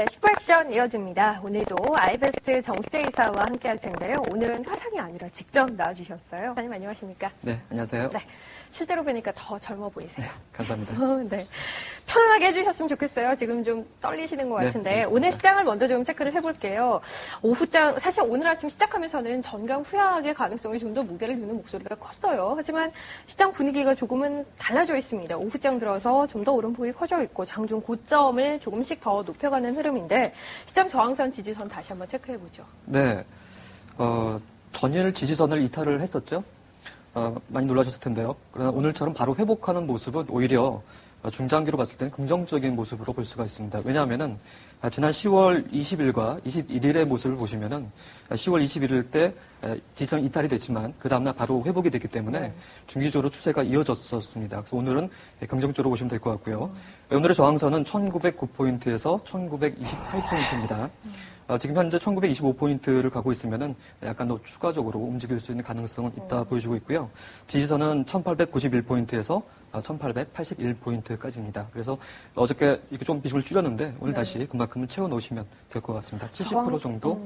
네, 슈퍼액션 이어집니다. 오늘도 아이베스트 정세 이사와 함께 할 텐데요. 오늘은 화상이 아니라 직접 나와주셨어요. 사장님 안녕하십니까? 네, 안녕하세요. 네, 실제로 보니까 더 젊어 보이세요. 네, 감사합니다. 네, 편안하게 해주셨으면 좋겠어요. 지금 좀 떨리시는 것 같은데 네, 오늘 시장을 먼저 좀 체크를 해볼게요. 오후장 사실 오늘 아침 시작하면서는 전강 후약의 가능성이 좀 더 무게를 두는 목소리가 컸어요. 하지만 시장 분위기가 조금은 달라져 있습니다. 오후장 들어서 좀 더 오름폭이 커져 있고 장중 고점을 조금씩 더 높여가는 흐름인데 시장 저항선 지지선 다시 한번 체크해보죠. 네, 전일 지지선을 이탈을 했었죠. 많이 놀라셨을 텐데요. 그러나 오늘처럼 바로 회복하는 모습은 오히려 중장기로 봤을 때는 긍정적인 모습으로 볼 수가 있습니다. 왜냐하면은 지난 10월 20일과 21일의 모습을 보시면은 10월 21일 때 지지선 이탈이 됐지만 그 다음날 바로 회복이 됐기 때문에 중기적으로 추세가 이어졌었습니다. 그래서 오늘은 긍정적으로 보시면 될 것 같고요. 오늘의 저항선은 1909포인트에서 1928포인트입니다. 지금 현재 1925포인트를 가고 있으면은 약간 더 추가적으로 움직일 수 있는 가능성은 있다 보여지고 있고요. 지지선은 1891포인트에서 1881포인트까지입니다. 그래서 어저께 이렇게 좀 비중을 줄였는데 오늘 다시 그만큼을 채워 넣으시면 될 것 같습니다. 70% 정도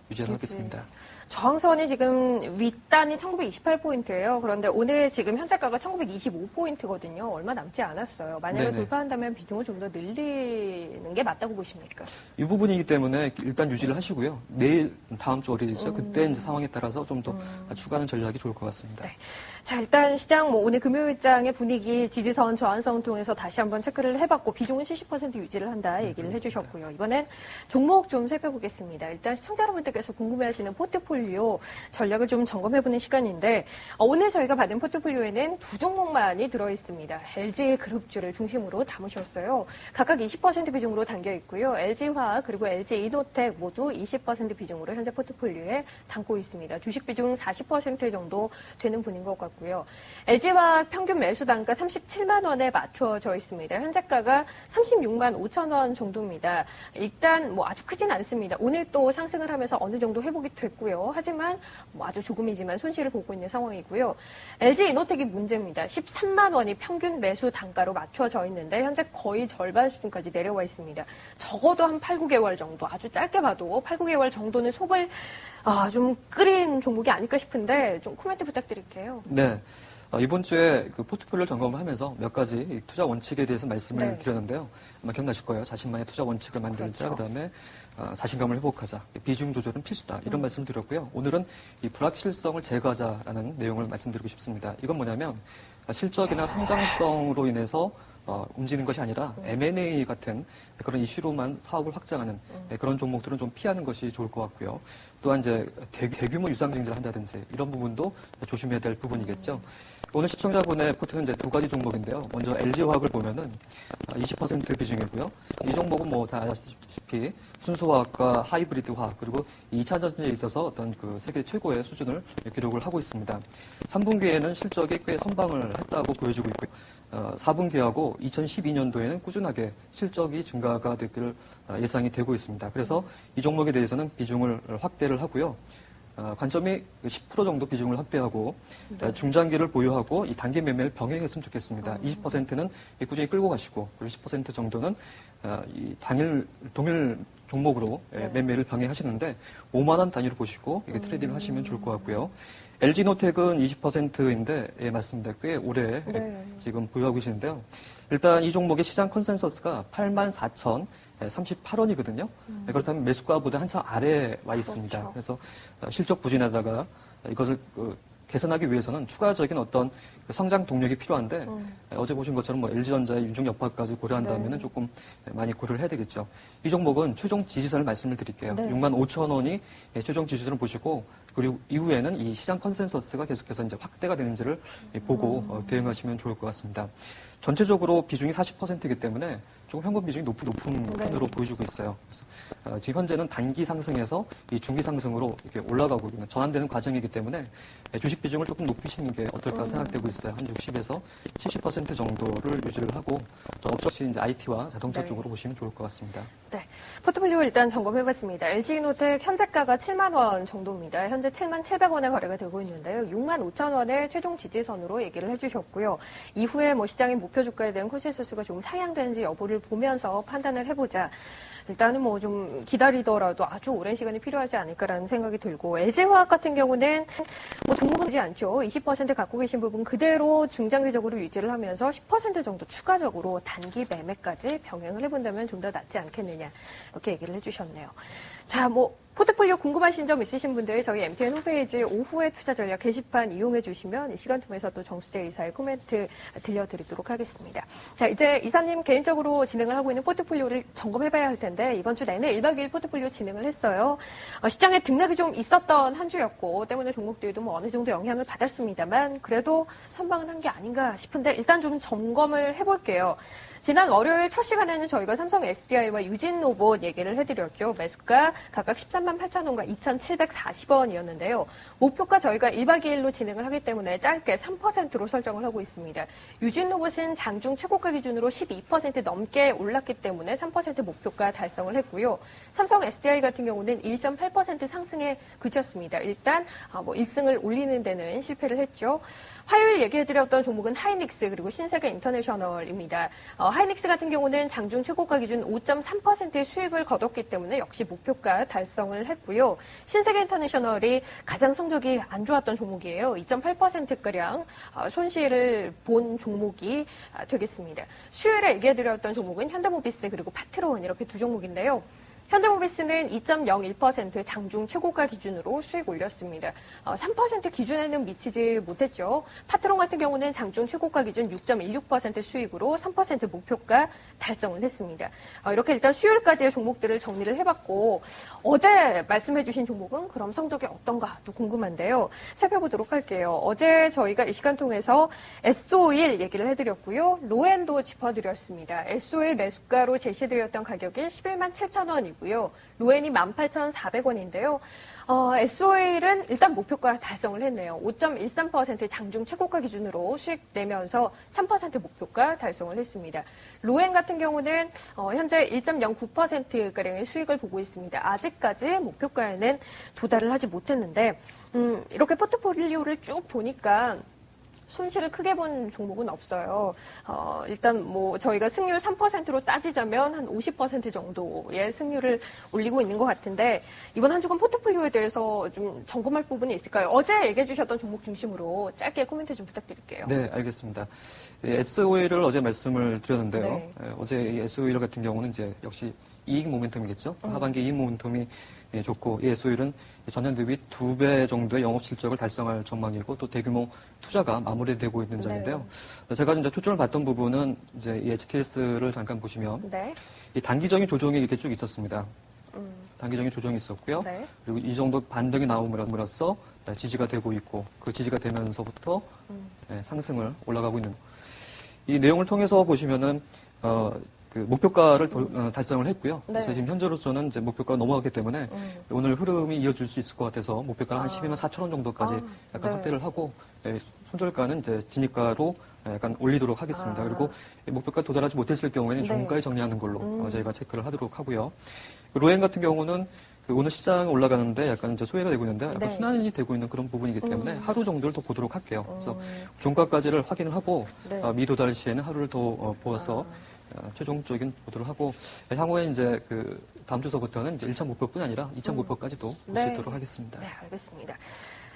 유지를 하겠습니다. 저항선이 지금 윗단이 1928포인트예요. 그런데 오늘 지금 현재가가 1925포인트거든요. 얼마 남지 않았어요. 만약에 돌파한다면 비중을 좀 더 늘리는 게 맞다고 보십니까? 이 부분이기 때문에 일단 유지를 하시고요. 내일 다음 주 월요일이죠. 그때 이제 상황에 따라서 좀 더 추가하는 전략이 좋을 것 같습니다. 네. 자, 일단 시장 오늘 금요일장의 분위기 지지선 저항선 통해서 다시 한번 체크를 해봤고 비중은 70% 유지를 한다 얘기를 해주셨고요. 이번엔 종목 좀 살펴보겠습니다. 일단 시청자 여러분들께서 궁금해하시는 포트폴리오 전략을 좀 점검해보는 시간인데 오늘 저희가 받은 포트폴리오에는 두 종목만이 들어있습니다. LG그룹주를 중심으로 담으셨어요. 각각 20% 비중으로 담겨있고요. LG화학 그리고 LG이노텍 모두 20% 비중으로 현재 포트폴리오에 담고 있습니다. 주식 비중 40% 정도 되는 분인 것 같고요. LG화학 평균 매수 단가 37만 원에 맞춰져 있습니다. 현재가가 36만 5천 원 정도입니다. 일단 뭐 아주 크진 않습니다. 오늘 또 상승을 하면서 어느 정도 회복이 됐고요. 하지만 뭐 아주 조금이지만 손실을 보고 있는 상황이고요. LG이노텍이 문제입니다. 13만 원이 평균 매수 단가로 맞춰져 있는데 현재 거의 절반 수준까지 내려와 있습니다. 적어도 한 8, 9개월 정도 아주 짧게 봐도 8, 9개월 정도는 속을 좀 끓인 종목이 아닐까 싶은데 좀 코멘트 부탁드릴게요. 네. 이번 주에 그 포트폴리오 점검을 하면서 몇 가지 투자 원칙에 대해서 말씀을 드렸는데요. 아마 기억나실 거예요. 자신만의 투자 원칙을 만들자. 그다음에 자신감을 회복하자. 비중 조절은 필수다. 이런 말씀을 드렸고요. 오늘은 이 불확실성을 제거하자라는 내용을 말씀드리고 싶습니다. 이건 뭐냐면 실적이나 성장성으로 인해서 움직이는 것이 아니라 M&A 같은 그런 이슈로만 사업을 확장하는 그런 종목들은 좀 피하는 것이 좋을 것 같고요. 또한 이제 대규모 유상증자를 한다든지 이런 부분도 조심해야 될 부분이겠죠. 오늘 시청자분의 포트는 이제 두 가지 종목인데요. 먼저 LG화학을 보면은 20% 비중이고요. 이 종목은 뭐 다 아시다시피 순수화학과 하이브리드화학 그리고 2차 전지에 있어서 어떤 그 세계 최고의 수준을 기록을 하고 있습니다. 3분기에는 실적이 꽤 선방을 했다고 보여지고 있고요. 4분기하고 2012년도에는 꾸준하게 실적이 증가가 되기를 예상이 되고 있습니다. 그래서 이 종목에 대해서는 비중을 확대를 하고요. 관점이 10% 정도 비중을 확대하고 중장기를 보유하고 이 단기 매매를 병행했으면 좋겠습니다. 20%는 꾸준히 끌고 가시고 그리고 10% 정도는 이 동일 종목으로 매매를 병행하시는데 5만 원 단위로 보시고 이게 트레이딩을 하시면 좋을 것 같고요. LG노텍은 20%인데 맞습니다. 꽤 오래 지금 보유하고 계시는데요. 일단 이 종목의 시장 컨센서스가 84,038원이거든요. 그렇다면 매수가보다 한참 아래에 와 있습니다. 그래서 실적 부진하다가 이것을 개선하기 위해서는 추가적인 어떤 성장 동력이 필요한데 어제 보신 것처럼 뭐 LG전자의 유중 여파까지 고려한다면 조금 많이 고려를 해야 되겠죠. 이 종목은 최종 지지선을 말씀을 드릴게요. 6만 5천 원이 최종 지지선을 보시고 그리고 이후에는 이 시장 컨센서스가 계속해서 이제 확대가 되는지를 보고 대응하시면 좋을 것 같습니다. 전체적으로 비중이 40%이기 때문에 조금 현금 비중이 높은 편으로 보여주고 있어요. 그래서 지금 현재는 단기 상승에서 이 중기 상승으로 이렇게 올라가고 있는 전환되는 과정이기 때문에 주식 비중을 조금 높이시는 게 어떨까 생각되고 있어요. 한 60에서 70% 정도를 유지를 하고 업적시 이제 IT와 자동차 쪽으로 보시면 좋을 것 같습니다. 네, 포트폴리오 일단 점검해봤습니다. LG이노텍 현재가가 7만 원 정도입니다. 현재 7만 700원에 거래가 되고 있는데요. 6만 5천 원의 최종 지지선으로 얘기를 해주셨고요. 이후에 뭐 시장의 목표 주가에 대한 컨센서스가 좀 상향되는지 여부를 보면서 판단을 해보자. 일단은 뭐 좀 기다리더라도 아주 오랜 시간이 필요하지 않을까라는 생각이 들고, LG화학 같은 경우는 뭐 종목은 되지 않죠. 20% 갖고 계신 부분 그대로 중장기적으로 유지를 하면서 10% 정도 추가적으로 단기 매매까지 병행을 해본다면 좀 더 낫지 않겠느냐, 이렇게 얘기를 해주셨네요. 자, 뭐 포트폴리오 궁금하신 점 있으신 분들 저희 MTN 홈페이지 오후에 투자 전략 게시판 이용해 주시면 이 시간 통해서 또 정수재 이사의 코멘트 들려드리도록 하겠습니다. 자, 이제 이사님 개인적으로 진행을 하고 있는 포트폴리오를 점검해봐야 할 텐데, 이번 주 내내 1박 2일 포트폴리오 진행을 했어요. 시장에 등락이 좀 있었던 한 주였고 때문에 종목들도 뭐 어느 정도 영향을 받았습니다만 그래도 선방은 한 게 아닌가 싶은데, 일단 좀 점검을 해볼게요. 지난 월요일 첫 시간에는 저희가 삼성 SDI와 유진로봇 얘기를 해드렸죠. 매수가 각각 13만 8천 원과 2,740원이었는데요. 목표가 저희가 1박 2일로 진행을 하기 때문에 짧게 3%로 설정을 하고 있습니다. 유진로봇은 장중 최고가 기준으로 12% 넘게 올랐기 때문에 3% 목표가 달성을 했고요. 삼성 SDI 같은 경우는 1.8% 상승에 그쳤습니다. 일단 뭐 1승을 올리는 데는 실패를 했죠. 화요일 얘기해드렸던 종목은 하이닉스 그리고 신세계 인터내셔널입니다. 하이닉스 같은 경우는 장중 최고가 기준 5.3%의 수익을 거뒀기 때문에 역시 목표가 달성을 했고요. 신세계 인터내셔널이 가장 성적이 안 좋았던 종목이에요. 2.8%가량 손실을 본 종목이 되겠습니다. 수요일에 얘기해드렸던 종목은 현대모비스 그리고 파트론 이렇게 두 종목인데요. 현대모비스는 2.01%의 장중 최고가 기준으로 수익 올렸습니다. 3% 기준에는 미치지 못했죠. 파트론 같은 경우는 장중 최고가 기준 6.16% 수익으로 3% 목표가 달성을 했습니다. 이렇게 일단 수요일까지의 종목들을 정리를 해봤고, 어제 말씀해주신 종목은 그럼 성적이 어떤가 또 궁금한데요. 살펴보도록 할게요. 어제 저희가 이 시간 통해서 S51 얘기를 해드렸고요. 로엔도 짚어드렸습니다. S51 매수가로 제시해드렸던 가격이 11만 7천 원이고 로엔이 18,400원인데요. SOA일은 일단 목표가 달성을 했네요. 5.13%의 장중 최고가 기준으로 수익 내면서 3% 목표가 달성을 했습니다. 로엔 같은 경우는 현재 1.09%가량의 수익을 보고 있습니다. 아직까지 목표가에는 도달을 하지 못했는데, 이렇게 포트폴리오를 쭉 보니까 손실을 크게 본 종목은 없어요. 일단 뭐 저희가 승률 3%로 따지자면 한 50% 정도의 승률을 올리고 있는 것 같은데, 이번 한 주간 포트폴리오에 대해서 좀 점검할 부분이 있을까요? 어제 얘기해 주셨던 종목 중심으로 짧게 코멘트 좀 부탁드릴게요. 네, 알겠습니다. SOA를 어제 말씀을 드렸는데요. 네. 어제 이 SOA 같은 경우는 이제 역시 이익 모멘텀이겠죠. 하반기 이익 모멘텀이 좋고, 이 SOA는 전년 대비 2배 정도의 영업 실적을 달성할 전망이고, 또 대규모 투자가 마무리되고 있는 점인데요. 네. 제가 이제 초점을 봤던 부분은 이제 이 HTS를 잠깐 보시면, 네. 이 단기적인 조정이 이렇게 쭉 있었습니다. 단기적인 조정이 있었고요. 네. 그리고 이 정도 반등이 나옴으로써 지지가 되고 있고, 그 지지가 되면서부터 상승을 올라가고 있는. 이 내용을 통해서 보시면은 그 목표가를 달성을 했고요. 네. 그래서 지금 현재로서는 이제 목표가가 넘어갔기 때문에 오늘 흐름이 이어질 수 있을 것 같아서 목표가 한 12만 4천 원 정도까지 약간 네. 확대를 하고, 손절가는 이제 진입가로 약간 올리도록 하겠습니다. 그리고 목표가 도달하지 못했을 경우에는 네. 종가에 정리하는 걸로 저희가 체크를 하도록 하고요. 로엔 같은 경우는 그 오늘 시장 올라가는데 약간 이제 소외가 되고 있는데 약간 네. 순환이 되고 있는 그런 부분이기 때문에 하루 정도를 더 보도록 할게요. 그래서 종가까지를 확인을 하고 네. 미도달 시에는 하루를 더 보아서 최종적인 보도를 하고, 향후에 이제 그 다음 주서부터는 이제 1차 목표뿐 아니라 2차 목표까지도 볼 수 네. 있도록 하겠습니다. 네, 알겠습니다.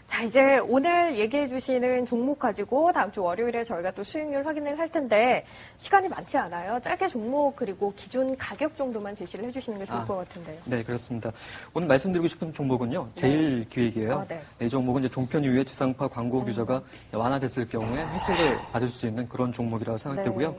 자, 이제 오늘 얘기해 주시는 종목 가지고 다음 주 월요일에 저희가 또 수익률 확인을 할 텐데, 시간이 많지 않아요. 짧게 종목 그리고 기준 가격 정도만 제시를 해 주시는 게 좋을 것 같은데요. 네, 그렇습니다. 오늘 말씀드리고 싶은 종목은요, 제일기획이에요. 네. 이 종목은 이제 종편 이후에 지상파 광고 규제가 완화됐을 경우에 혜택을 받을 수 있는 그런 종목이라고 생각되고요.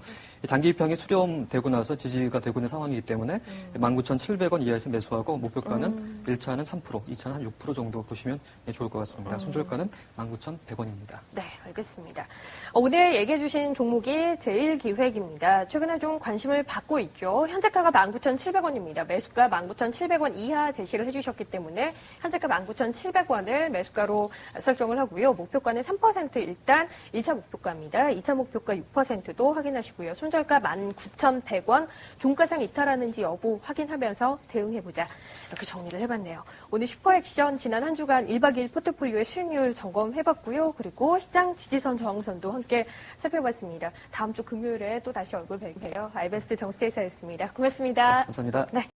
단기 입향이 수렴되고 나서 지지가 되고 있는 상황이기 때문에 19,700원 이하에서 매수하고, 목표가는 1차는 3%, 2차는 한 6% 정도 보시면 좋을 것 같습니다. 손절가는 19,100원입니다. 네, 알겠습니다. 오늘 얘기해 주신 종목이 제일기획입니다. 최근에 좀 관심을 받고 있죠. 현재가가 19,700원입니다. 매수가 19,700원 이하 제시를 해주셨기 때문에 현재가 19,700원을 매수가로 설정을 하고요. 목표가는 3% 일단 1차 목표가입니다. 2차 목표가 6%도 확인하시고요. 손절가 19,100원, 종가상 이탈하는지 여부 확인하면서 대응해보자. 이렇게 정리를 해봤네요. 오늘 슈퍼액션 지난 한 주간 1박 2일 포트폴리오의 수익률 점검해봤고요. 그리고 시장 지지선 저항선도 함께 살펴봤습니다. 다음 주 금요일에 또 다시 얼굴 뵐게요. 알베스트 정수재이사였습니다. 고맙습니다. 감사합니다. 네.